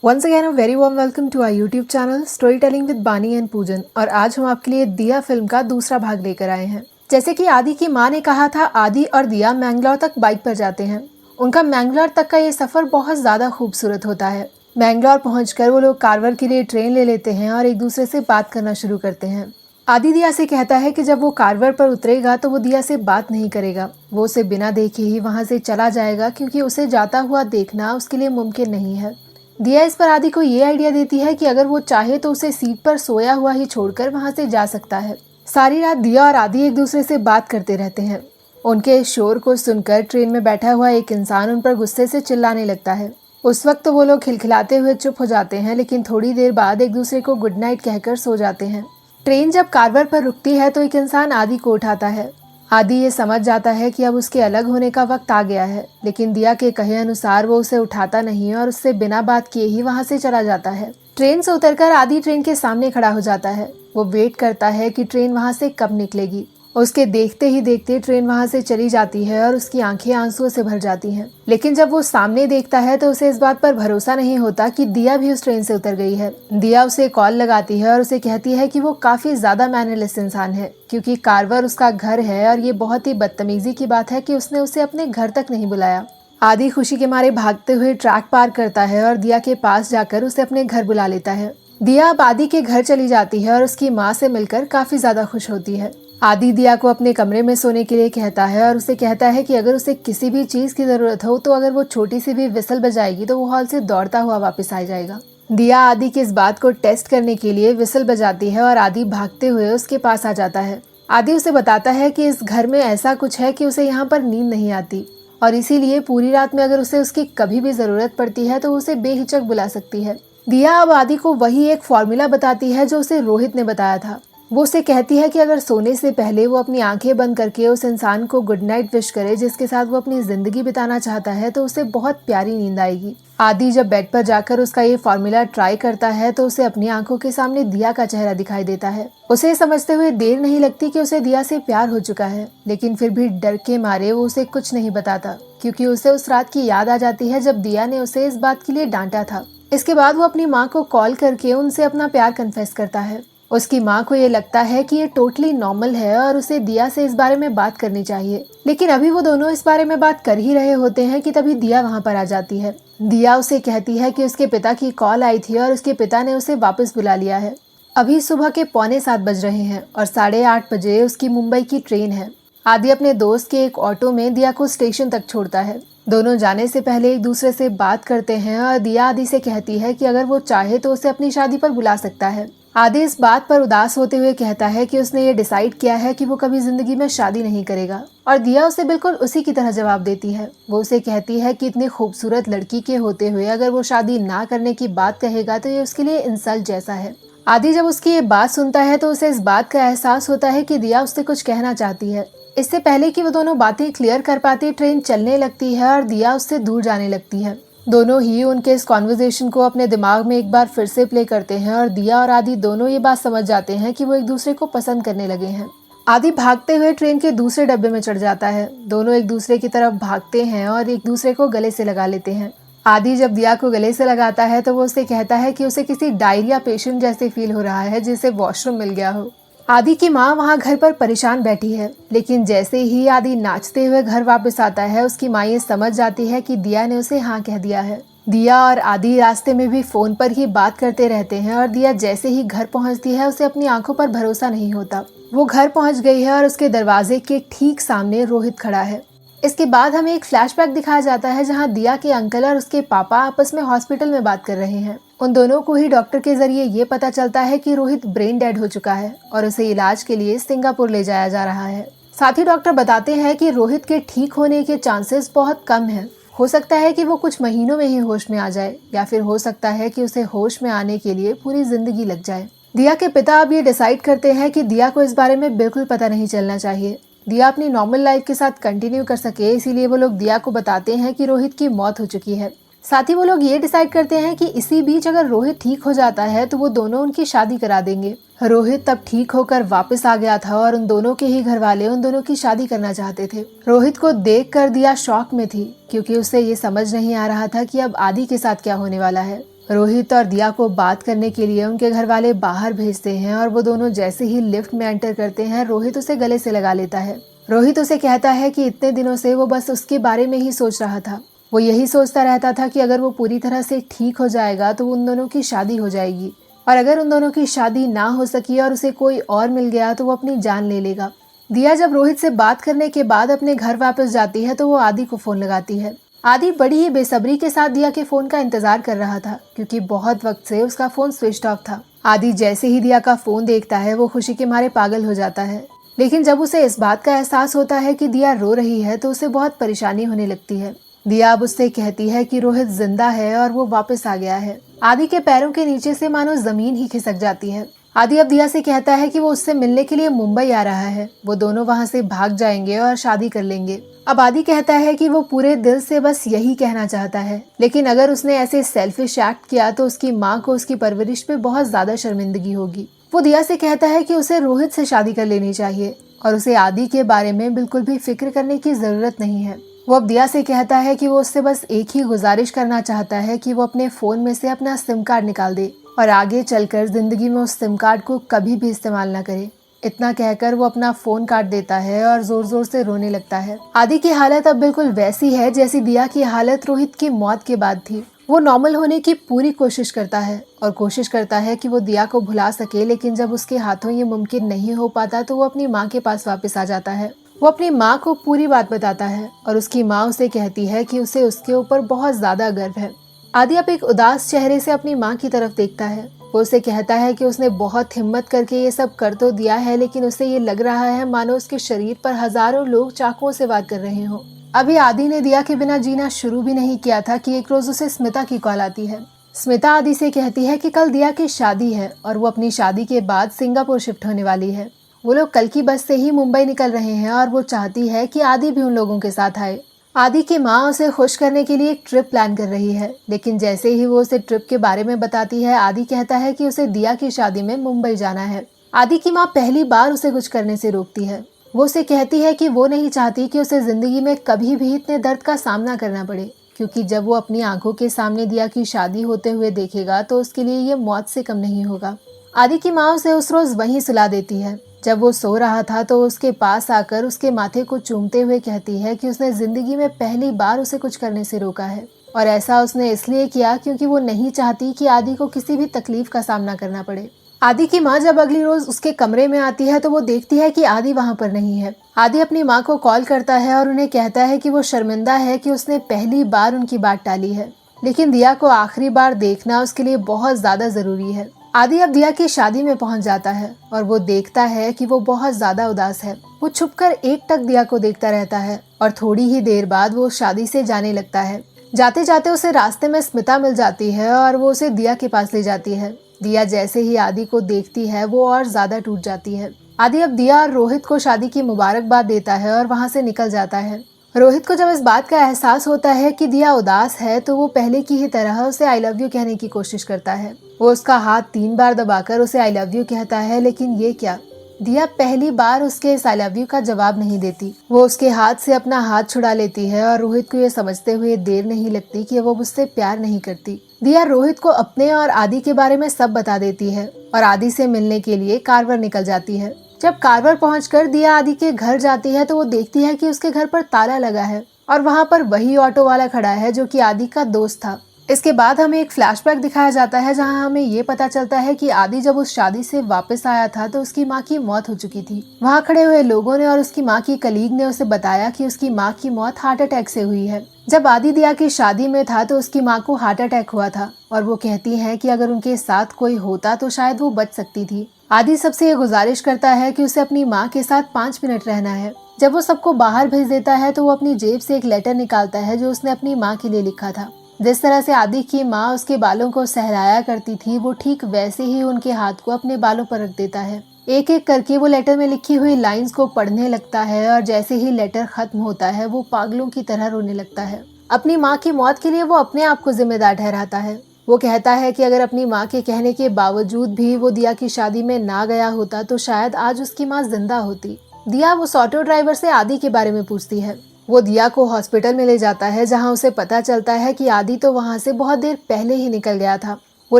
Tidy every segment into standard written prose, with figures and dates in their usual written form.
Once again, a very warm welcome to our YouTube channel Storytelling with बानी and पूजन। और आज हम आपके लिए दिया फिल्म का दूसरा भाग लेकर आए हैं। जैसे कि आदि की माँ ने कहा था, आदि और दिया मैंगलोर तक बाइक पर जाते हैं। उनका मैंगलोर तक का ये सफर बहुत ज्यादा खूबसूरत होता है। मैंगलोर पहुंचकर वो लोग कार्वर के लिए ट्रेन ले लेते हैं और एक दूसरे से बात करना शुरू करते हैं। आदि दिया से कहता है कि जब वो कार्वर पर उतरेगा तो वो दिया से बात नहीं करेगा, वो उसे बिना देखे ही वहां से चला जाएगा क्योंकि उसे जाता हुआ देखना उसके लिए मुमकिन नहीं है। दिया इस पर आदि को ये आइडिया देती है कि अगर वो चाहे तो उसे सीट पर सोया हुआ ही छोड़कर वहां से जा सकता है। सारी रात दिया और आदि एक दूसरे से बात करते रहते हैं। उनके इस शोर को सुनकर ट्रेन में बैठा हुआ एक इंसान उन पर गुस्से से चिल्लाने लगता है। उस वक्त तो वो लोग खिलखिलाते हुए चुप हो जाते हैं, लेकिन थोड़ी देर बाद एक दूसरे को गुड नाइट कहकर सो जाते हैं। ट्रेन जब कार्वर पर रुकती है तो एक इंसान आदि को उठाता है। आदि ये समझ जाता है कि अब उसके अलग होने का वक्त आ गया है, लेकिन दिया के कहे अनुसार वो उसे उठाता नहीं और उससे बिना बात किए ही वहां से चला जाता है। ट्रेन से उतरकर आदि ट्रेन के सामने खड़ा हो जाता है। वो वेट करता है कि ट्रेन वहां से कब निकलेगी। उसके देखते ही देखते ट्रेन वहां से चली जाती है और उसकी आंखें आंसुओं से भर जाती हैं। लेकिन जब वो सामने देखता है तो उसे इस बात पर भरोसा नहीं होता कि दिया भी उस ट्रेन से उतर गई है। दिया उसे कॉल लगाती है और उसे कहती है कि वो काफी ज्यादा मैनरलेस इंसान है, क्योंकि कार्वर उसका घर है और ये बहुत ही बदतमीजी की बात है कि उसने उसे अपने घर तक नहीं बुलाया। आदि खुशी के मारे भागते हुए ट्रैक पार करता है और दिया के पास जाकर उसे अपने घर बुला लेता है। दिया अब आदि के घर चली जाती है और उसकी माँ से मिलकर काफी ज्यादा खुश होती है। आदि दिया को अपने कमरे में सोने के लिए कहता है और उसे कहता है कि अगर उसे किसी भी चीज की जरूरत हो तो अगर वो छोटी सी भी विसल बजाएगी तो वो हॉल से दौड़ता हुआ वापस आ जाएगा। दिया आदि की इस बात को टेस्ट करने के लिए विसल बजाती है और आदि भागते हुए उसके पास आ जाता है। आदि उसे बताता है कि इस घर में ऐसा कुछ है कि उसे यहाँ पर नींद नहीं आती और इसीलिए पूरी रात में अगर उसे उसकी कभी भी जरूरत पड़ती है तो उसे बेहिचक बुला सकती है। दिया अब आदि को वही एक फॉर्मूला बताती है जो उसे रोहित ने बताया था। वो उसे कहती है कि अगर सोने से पहले वो अपनी आंखें बंद करके उस इंसान को गुड नाइट विश करे जिसके साथ वो अपनी जिंदगी बिताना चाहता है तो उसे बहुत प्यारी नींद आएगी। आदि जब बेड पर जाकर उसका ये फॉर्मूला ट्राई करता है तो उसे अपनी आंखों के सामने दिया का चेहरा दिखाई देता है। उसे समझते हुए देर नहीं लगती कि उसे दिया से प्यार हो चुका है, लेकिन फिर भी डर के मारे वो उसे कुछ नहीं बताता, क्योंकि उसे उस रात की याद आ जाती है जब दिया ने उसे इस बात के लिए डांटा था। इसके बाद वो अपनी माँ को कॉल करके उनसे अपना प्यार कन्फेस करता है। उसकी माँ को ये लगता है कि ये टोटली नॉर्मल है और उसे दिया से इस बारे में बात करनी चाहिए, लेकिन अभी वो दोनों इस बारे में बात कर ही रहे होते हैं कि तभी दिया वहाँ पर आ जाती है। दिया उसे कहती है कि उसके पिता की कॉल आई थी और उसके पिता ने उसे वापस बुला लिया है। अभी सुबह के 7:45 बज रहे हैं और 8:30 बजे उसकी मुंबई की ट्रेन है। आदि अपने दोस्त के एक ऑटो में दिया को स्टेशन तक छोड़ता है। दोनों जाने से पहले एक दूसरे से बात करते हैं और दिया आदि से कहती है कि अगर वो चाहे तो उसे अपनी शादी पर बुला सकता है। आदि इस बात पर उदास होते हुए कहता है कि उसने ये डिसाइड किया है कि वो कभी जिंदगी में शादी नहीं करेगा, और दिया उसे बिल्कुल उसी की तरह जवाब देती है। वो उसे कहती है कि इतनी खूबसूरत लड़की के होते हुए अगर वो शादी ना करने की बात कहेगा तो ये उसके लिए इंसल्ट जैसा है। आदि जब उसकी ये बात सुनता है तो उसे इस बात का एहसास होता है कि दिया उससे कुछ कहना चाहती है। इससे पहले कि वो दोनों बातें क्लियर कर पाती ट्रेन चलने लगती है और दिया उससे दूर जाने लगती है। दोनों ही उनके इस कॉन्वर्सेशन को अपने दिमाग में एक बार फिर से प्ले करते हैं और दिया और आदि दोनों ये बात समझ जाते हैं कि वो एक दूसरे को पसंद करने लगे हैं। आदि भागते हुए ट्रेन के दूसरे डब्बे में चढ़ जाता है। दोनों एक दूसरे की तरफ भागते हैं और एक दूसरे को गले से लगा लेते हैं। आदि जब दिया को गले से लगाता है तो वो उसे कहता है कि उसे किसी डायरिया पेशेंट जैसे फील हो रहा है जिसे वॉशरूम मिल गया हो। आदि की माँ वहाँ घर पर परेशान बैठी है, लेकिन जैसे ही आदि नाचते हुए घर वापस आता है उसकी माँ ये समझ जाती है कि दिया ने उसे हाँ कह दिया है। दिया और आदि रास्ते में भी फोन पर ही बात करते रहते हैं और दिया जैसे ही घर पहुँचती है उसे अपनी आंखों पर भरोसा नहीं होता। वो घर पहुँच गई है और उसके दरवाजे के ठीक सामने रोहित खड़ा है। इसके बाद हमें एक फ्लैशबैक दिखाया जाता है जहां दिया के अंकल और उसके पापा आपस में हॉस्पिटल में बात कर रहे हैं। उन दोनों को ही डॉक्टर के जरिए ये पता चलता है कि रोहित ब्रेन डेड हो चुका है और उसे इलाज के लिए सिंगापुर ले जाया जा रहा है। साथ ही डॉक्टर बताते हैं कि रोहित के ठीक होने के चांसेस बहुत कम हैं। हो सकता है कि वो कुछ महीनों में ही होश में आ जाए, या फिर हो सकता है कि उसे होश में आने के लिए पूरी जिंदगी लग जाए। दिया के पिता अब ये डिसाइड करते हैं कि दिया को इस बारे में बिल्कुल पता नहीं चलना चाहिए। दिया अपनी नॉर्मल लाइफ के साथ कंटिन्यू कर सके, इसीलिए वो लोग दिया को बताते हैं कि रोहित की मौत हो चुकी है। साथ ही वो लोग ये डिसाइड करते हैं कि इसी बीच अगर रोहित ठीक हो जाता है तो वो दोनों उनकी शादी करा देंगे। रोहित तब ठीक होकर वापस आ गया था और उन दोनों के ही घर वाले उन दोनों की शादी करना चाहते थे। रोहित को देखकर दिया शॉक में थी, क्योंकि उसे ये समझ नहीं आ रहा था कि अब आदि के साथ क्या होने वाला है। रोहित और दिया को बात करने के लिए उनके घर वाले बाहर भेजते हैं और वो दोनों जैसे ही लिफ्ट में एंटर करते हैं रोहित उसे गले से लगा लेता है। रोहित उसे कहता है कि इतने दिनों से वो बस उसके बारे में ही सोच रहा था। वो यही सोचता रहता था कि अगर वो पूरी तरह से ठीक हो जाएगा तो उन दोनों की शादी हो जाएगी, और अगर उन दोनों की शादी ना हो सकी और उसे कोई और मिल गया तो वो अपनी जान ले लेगा। दिया जब रोहित से बात करने के बाद अपने घर वापस जाती है तो वो आदि को फोन लगाती है। आदि बड़ी ही बेसब्री के साथ दिया के फोन का इंतजार कर रहा था क्योंकि बहुत वक्त से उसका फोन स्विच ऑफ था। आदि जैसे ही दिया का फोन देखता है वो खुशी के मारे पागल हो जाता है, लेकिन जब उसे इस बात का एहसास होता है कि दिया रो रही है तो उसे बहुत परेशानी होने लगती है। दिया अब उससे कहती है कि रोहित जिंदा है और वो वापस आ गया है। आदि के पैरों के नीचे से मानो जमीन ही खिसक जाती है। आदि अब दिया से कहता है कि वो उससे मिलने के लिए मुंबई आ रहा है, वो दोनों वहाँ से भाग जाएंगे और शादी कर लेंगे। अब आदि कहता है कि वो पूरे दिल से बस यही कहना चाहता है, लेकिन अगर उसने ऐसे सेल्फिश एक्ट किया तो उसकी माँ को उसकी परवरिश पे बहुत ज्यादा शर्मिंदगी होगी। वो दिया से कहता है कि उसे रोहित से शादी कर लेनी चाहिए और उसे आदि के बारे में बिल्कुल भी फिक्र करने की जरूरत नहीं है। वो अब दिया से कहता है कि वो उससे बस एक ही गुजारिश करना चाहता है कि वो अपने फोन में से अपना सिम कार्ड निकाल दे और आगे चलकर जिंदगी में उस सिम कार्ड को कभी भी इस्तेमाल ना करे। इतना कहकर वो अपना फोन काट देता है और जोर जोर से रोने लगता है। आदि की हालत अब बिल्कुल वैसी है जैसी दिया की हालत रोहित की मौत के बाद थी। वो नॉर्मल होने की पूरी कोशिश करता है और कोशिश करता है कि वो दिया को भुला सके, लेकिन जब उसके हाथों ये मुमकिन नहीं हो पाता तो वो अपनी माँ के पास वापस आ जाता है। वो अपनी माँ को पूरी बात बताता है और उसकी माँ उसे कहती है कि उसे उसके ऊपर बहुत ज्यादा गर्व है। आदि अब एक उदास चेहरे से अपनी माँ की तरफ देखता है। वो उसे कहता है कि उसने बहुत हिम्मत करके ये सब कर तो दिया है, लेकिन उसे ये लग रहा है मानो उसके शरीर पर हजारों लोग चाकुओं से वार कर रहे हों। अभी आदि ने दिया के बिना जीना शुरू भी नहीं किया था कि एक रोज उसे स्मिता की कॉल आती है। स्मिता आदि से कहती है कि कल दिया की शादी है और वो अपनी शादी के बाद सिंगापुर शिफ्ट होने वाली है। वो लोग कल की बस से ही मुंबई निकल रहे हैं और वो चाहती है कि आदि भी उन लोगों के साथ आए। आदि की माँ उसे खुश करने के लिए एक ट्रिप प्लान कर रही है, लेकिन जैसे ही वो उसे ट्रिप के बारे में बताती है आदि कहता है कि उसे दिया की शादी में मुंबई जाना है। आदि की माँ पहली बार उसे कुछ करने से रोकती है। वो उसे कहती है कि वो नहीं चाहती कि उसे जिंदगी में कभी भी इतने दर्द का सामना करना पड़े, क्योंकि जब वो अपनी आंखों के सामने दिया की शादी होते हुए देखेगा तो उसके लिए ये मौत से कम नहीं होगा। आदि की माँ उसे उस रोज वहीं सुला देती है। जब वो सो रहा था तो उसके पास आकर उसके माथे को चूमते हुए कहती है कि उसने जिंदगी में पहली बार उसे कुछ करने से रोका है, और ऐसा उसने इसलिए किया क्योंकि वो नहीं चाहती कि आदि को किसी भी तकलीफ का सामना करना पड़े। आदि की माँ जब अगली रोज उसके कमरे में आती है तो वो देखती है कि आदि वहाँ पर नहीं है। आदि अपनी माँ को कॉल करता है और उन्हें कहता है कि वो शर्मिंदा है कि उसने पहली बार उनकी बात टाली है, लेकिन दिया को आखिरी बार देखना उसके लिए बहुत ज्यादा जरूरी है। आदि अब दिया की शादी में पहुंच जाता है और वो देखता है कि वो बहुत ज्यादा उदास है। वो छुपकर एकटक दिया को देखता रहता है और थोड़ी ही देर बाद वो शादी से जाने लगता है। जाते जाते उसे रास्ते में स्मिता मिल जाती है और वो उसे दिया के पास ले जाती है। दिया जैसे ही आदि को देखती है वो और ज्यादा टूट जाती है। आदि अब दिया और रोहित को शादी की मुबारकबाद देता है और वहाँ से निकल जाता है। रोहित को जब इस बात का एहसास होता है कि दिया उदास है तो वो पहले की ही तरह उसे आई लव यू कहने की कोशिश करता है। वो उसका हाथ 3 बार दबाकर उसे आई लव यू कहता है, लेकिन ये क्या, दिया पहली बार उसके इस आई लव यू का जवाब नहीं देती। वो उसके हाथ से अपना हाथ छुड़ा लेती है और रोहित को ये समझते हुए देर नहीं लगती कि वो उससे प्यार नहीं करती। दिया रोहित को अपने और आदि के बारे में सब बता देती है और आदि से मिलने के लिए कारवर निकल जाती है। जब कारवर पहुंचकर दिया आदि के घर जाती है तो वो देखती है कि उसके घर पर ताला लगा है और वहाँ पर वही ऑटो वाला खड़ा है जो कि आदि का दोस्त था। इसके बाद हमें एक फ्लैशबैक दिखाया जाता है जहां हमें ये पता चलता है कि आदि जब उस शादी से वापस आया था तो उसकी माँ की मौत हो चुकी थी। वहां खड़े हुए लोगों ने और उसकी माँ की कलीग ने उसे बताया कि उसकी माँ की मौत हार्ट अटैक से हुई है। जब आदि दिया की शादी में था तो उसकी माँ को हार्ट अटैक हुआ था और वो कहती है कि अगर उनके साथ कोई होता तो शायद वो बच सकती थी। आदि सबसे ये गुजारिश करता है कि उसे अपनी माँ के साथ 5 मिनट रहना है। जब वो सबको बाहर भेज देता है तो वो अपनी जेब से एक लेटर निकालता है जो उसने अपनी माँ के लिए लिखा था। जिस तरह से आदि की माँ उसके बालों को सहलाया करती थी वो ठीक वैसे ही उनके हाथ को अपने बालों पर रख देता है। एक एक करके वो लेटर में लिखी हुई लाइंस को पढ़ने लगता है और जैसे ही लेटर खत्म होता है वो पागलों की तरह रोने लगता है। अपनी माँ की मौत के लिए वो अपने आप को जिम्मेदार ठहराता है। वो कहता है कि अगर अपनी माँ के कहने के बावजूद भी वो दिया की शादी में ना गया होता तो शायद आज उसकी माँ जिंदा होती। दिया उस ऑटो ड्राइवर से आदि के बारे में पूछती है। वो दिया को हॉस्पिटल में ले जाता है जहाँ उसे पता चलता है कि आदि तो वहाँ से बहुत देर पहले ही निकल गया था। वो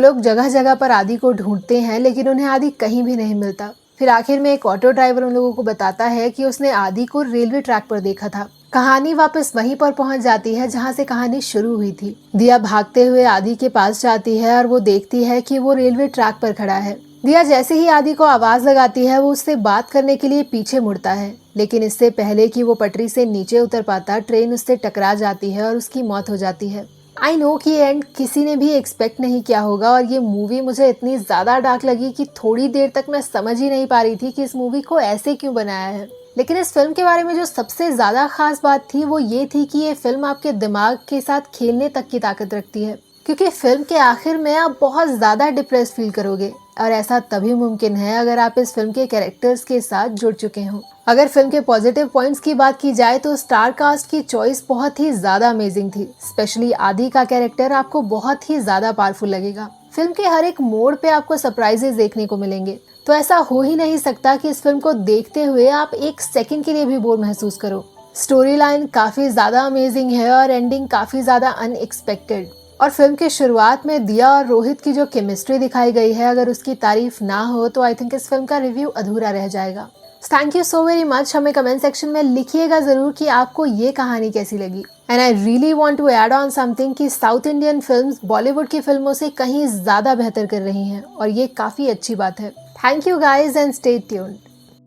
लोग जगह जगह पर आदि को ढूंढते हैं लेकिन उन्हें आदि कहीं भी नहीं मिलता। फिर आखिर में एक ऑटो ड्राइवर उन लोगों को बताता है कि उसने आदि को रेलवे ट्रैक पर देखा था। कहानी वापस वहीं पर पहुंच जाती है जहां से कहानी शुरू हुई थी। दिया भागते हुए आदि के पास जाती है और वो देखती है कि वो रेलवे ट्रैक पर खड़ा है। दिया जैसे ही आदि को आवाज लगाती है वो उससे बात करने के लिए पीछे मुड़ता है, लेकिन इससे पहले कि वो पटरी से नीचे उतर पाता ट्रेन उससे टकरा जाती है और उसकी मौत हो जाती है। आई नो कि एंड किसी ने भी एक्सपेक्ट नहीं किया होगा और ये मूवी मुझे इतनी ज्यादा डार्क लगी कि थोड़ी देर तक मैं समझ ही नहीं पा रही थी कि इस मूवी को ऐसे क्यों बनाया है। लेकिन इस फिल्म के बारे में जो सबसे ज्यादा खास बात थी वो ये थी कि ये फिल्म आपके दिमाग के साथ खेलने तक की ताकत रखती है, क्योंकि फिल्म के आखिर में आप बहुत ज्यादा डिप्रेस फील करोगे और ऐसा तभी मुमकिन है अगर आप इस फिल्म के कैरेक्टर्स के साथ जुड़ चुके हों। अगर फिल्म के पॉजिटिव पॉइंट्स की बात की जाए तो स्टार कास्ट की चॉइस बहुत ही ज्यादा अमेजिंग थी। स्पेशली आदि का कैरेक्टर आपको बहुत ही ज्यादा पावरफुल लगेगा। फिल्म के हर एक मोड़ पे आपको सरप्राइजेस देखने को मिलेंगे, तो ऐसा हो ही नहीं सकता कि इस फिल्म को देखते हुए आप एक सेकंड के लिए भी बोर महसूस करो। स्टोरी लाइन काफी ज्यादा अमेजिंग है और एंडिंग काफी ज्यादा अनएक्सपेक्टेड। और फिल्म की शुरुआत में दिया और रोहित की जो केमिस्ट्री दिखाई गई है, अगर उसकी तारीफ ना हो तो आई थिंक इस फिल्म का रिव्यू अधूरा रह जाएगा। Thank you so very much. हमें कमेंट सेक्शन में लिखिएगा जरूर कि आपको ये कहानी कैसी लगी। And I really want to add on something कि साउथ इंडियन फिल्म्स बॉलीवुड की फिल्मों से कहीं ज्यादा बेहतर कर रही हैं और ये काफी अच्छी बात है। Thank you guys and stay tuned.